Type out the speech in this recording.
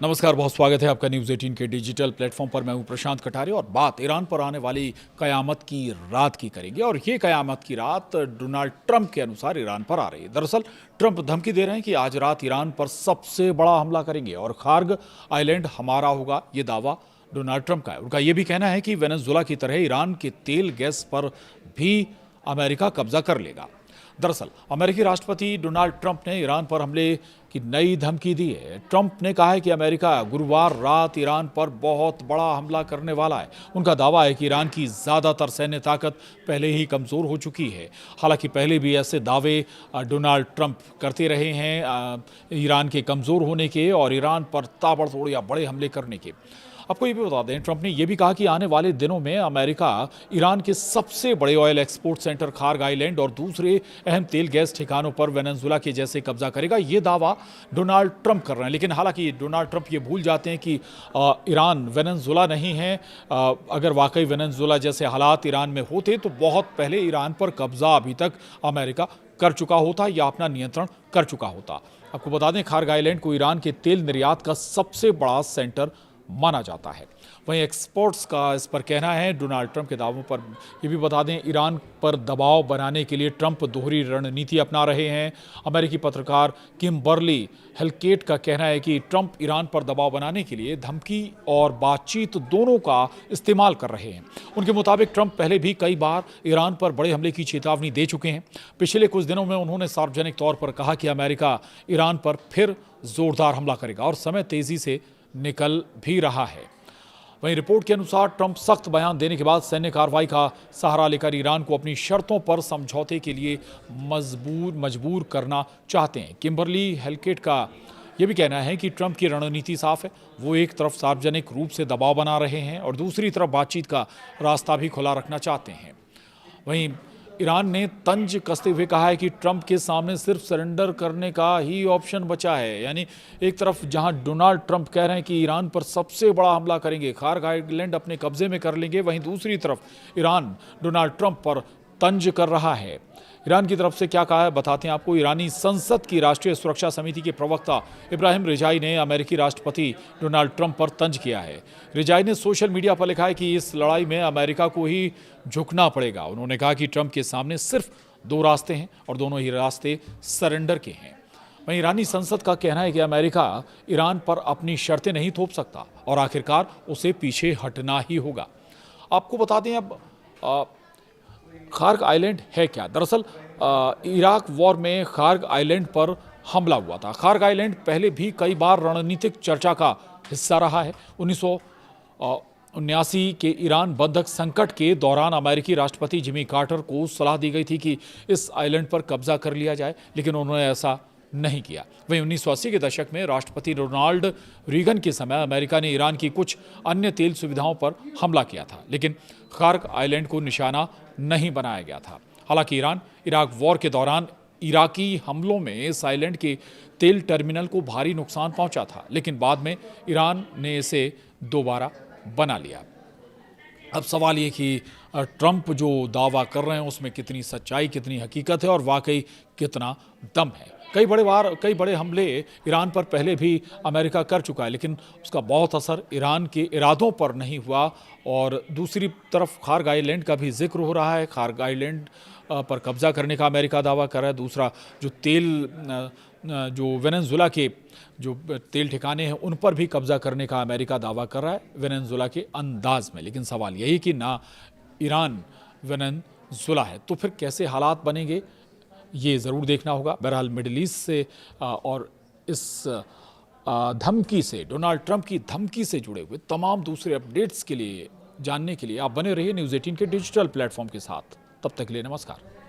नमस्कार, बहुत स्वागत है आपका न्यूज़ 18 के डिजिटल प्लेटफॉर्म पर। मैं हूं प्रशांत कटारिया और बात ईरान पर आने वाली कयामत की रात की करेंगे। और ये कयामत की रात डोनाल्ड ट्रंप के अनुसार ईरान पर आ रही है। दरअसल ट्रंप धमकी दे रहे हैं कि आज रात ईरान पर सबसे बड़ा हमला करेंगे और खार्ग आइलैंड हमारा होगा। ये दावा डोनाल्ड ट्रंप का है। उनका यह भी कहना है कि वेनेजुएला की तरह ईरान के तेल गैस पर भी अमेरिका कब्जा कर लेगा। दरअसल अमेरिकी राष्ट्रपति डोनाल्ड ट्रंप ने ईरान पर हमले की नई धमकी दी है। ट्रंप ने कहा है कि अमेरिका गुरुवार रात ईरान पर बहुत बड़ा हमला करने वाला है। उनका दावा है कि ईरान की ज़्यादातर सैन्य ताकत पहले ही कमज़ोर हो चुकी है। हालांकि पहले भी ऐसे दावे डोनाल्ड ट्रंप करते रहे हैं ईरान के कमज़ोर होने के और ईरान पर ताबड़तोड़ या बड़े हमले करने के। आपको ये भी बता दें, ट्रंप ने यह भी कहा कि आने वाले दिनों में अमेरिका ईरान के सबसे बड़े oil export centre Kharg island और दूसरे अहम तेल गैस ठिकानों पर वेनेजुएला के जैसे कब्जा करेगा। ये दावा डोनाल्ड ट्रंप कर रहे हैं। लेकिन हालांकि डोनाल्ड ट्रंप ये भूल जाते हैं कि ईरान वेनेजुएला नहीं है। अगर वाकई वेनेजुएला जैसे हालात ईरान में होते तो बहुत पहले ईरान पर कब्जा अभी तक अमेरिका कर चुका होता या अपना नियंत्रण कर चुका होता। आपको बता दें, खार्ग आइलैंड को ईरान के तेल निर्यात का सबसे बड़ा सेंटर माना जाता है। वहीं एक्सपर्ट्स का इस पर कहना है। डोनाल्ड ट्रंप के दावों पर ये भी बता दें, ईरान पर दबाव बनाने के लिए ट्रंप दोहरी रणनीति अपना रहे हैं। अमेरिकी पत्रकार किम्बर्ली हेल्केट का कहना है कि ट्रंप ईरान पर दबाव बनाने के लिए धमकी और बातचीत दोनों का इस्तेमाल कर रहे हैं। उनके मुताबिक ट्रंप पहले भी कई बार ईरान पर बड़े हमले की चेतावनी दे चुके हैं। पिछले कुछ दिनों में उन्होंने सार्वजनिक तौर पर कहा कि अमेरिका ईरान पर फिर जोरदार हमला करेगा और समय तेजी से निकल भी रहा है। वहीं रिपोर्ट के अनुसार ट्रंप सख्त बयान देने के बाद सैन्य कार्रवाई का सहारा लेकर ईरान को अपनी शर्तों पर समझौते के लिए मजबूर करना चाहते हैं। किम्बर्ली हेल्केट का यह भी कहना है कि ट्रंप की रणनीति साफ है। वो एक तरफ सार्वजनिक रूप से दबाव बना रहे हैं और दूसरी तरफ बातचीत का रास्ता भी खुला रखना चाहते हैं। वहीं ईरान ने तंज कसते हुए कहा है कि ट्रंप के सामने सिर्फ सरेंडर करने का ही ऑप्शन बचा है। यानी एक तरफ जहां डोनाल्ड ट्रंप कह रहे हैं कि ईरान पर सबसे बड़ा हमला करेंगे, खार्ग आइलैंड अपने कब्जे में कर लेंगे, वहीं दूसरी तरफ ईरान डोनाल्ड ट्रंप पर तंज कर रहा है। ईरान की तरफ से क्या कहा है बताते हैं आपको। ईरानी संसद की राष्ट्रीय सुरक्षा समिति के प्रवक्ता इब्राहिम रिजाई ने अमेरिकी राष्ट्रपति डोनाल्ड ट्रंप पर तंज किया है। रिजाई ने सोशल मीडिया पर लिखा है कि इस लड़ाई में अमेरिका को ही झुकना पड़ेगा। उन्होंने कहा कि ट्रंप के सामने सिर्फ दो रास्ते हैं और दोनों ही रास्ते सरेंडर के हैं। वहीं ईरानी संसद का कहना है कि अमेरिका ईरान पर अपनी शर्तें नहीं थोप सकता और आखिरकार उसे पीछे हटना ही होगा। आपको बता दें अब खार्ग आइलैंड है क्या। दरअसल इराक वॉर में खार्ग आइलैंड पर हमला हुआ था। खार्ग आइलैंड पहले भी कई बार रणनीतिक चर्चा का हिस्सा रहा है। 1979 के ईरान बंधक संकट के दौरान अमेरिकी राष्ट्रपति जिमी कार्टर को सलाह दी गई थी कि इस आइलैंड पर कब्जा कर लिया जाए, लेकिन उन्होंने ऐसा नहीं किया। वहीं 1980 के दशक में राष्ट्रपति रोनाल्ड रीगन के समय अमेरिका ने ईरान की कुछ अन्य तेल सुविधाओं पर हमला किया था, लेकिन खार्ग आइलैंड को निशाना नहीं बनाया गया था। हालांकि ईरान इराक वॉर के दौरान इराकी हमलों में इस आइलैंड के तेल टर्मिनल को भारी नुकसान पहुंचा था, लेकिन बाद में ईरान ने इसे दोबारा बना लिया। अब सवाल ये कि ट्रंप जो दावा कर रहे हैं उसमें कितनी सच्चाई, कितनी हकीकत है और वाकई कितना दम है। कई बड़े हमले ईरान पर पहले भी अमेरिका कर चुका है, लेकिन उसका बहुत असर ईरान के इरादों पर नहीं हुआ। और दूसरी तरफ खार्ग आइलैंड का भी जिक्र हो रहा है। खार्ग आइलैंड पर कब्जा करने का अमेरिका दावा कर रहा है। दूसरा जो वेनेजुएला के जो तेल ठिकाने हैं उन पर भी कब्जा करने का अमेरिका दावा कर रहा है वेनेजुएला के अंदाज में। लेकिन सवाल यही कि ना ईरान वेनेजुएला है तो फिर कैसे हालात बनेंगे, ये ज़रूर देखना होगा। बहरहाल मिडिल ईस्ट से और इस धमकी से, डोनाल्ड ट्रंप की धमकी से जुड़े हुए तमाम दूसरे अपडेट्स के लिए जानने के लिए आप बने रहिए न्यूज़ 18 के डिजिटल प्लेटफॉर्म के साथ। तब तक के लिए नमस्कार।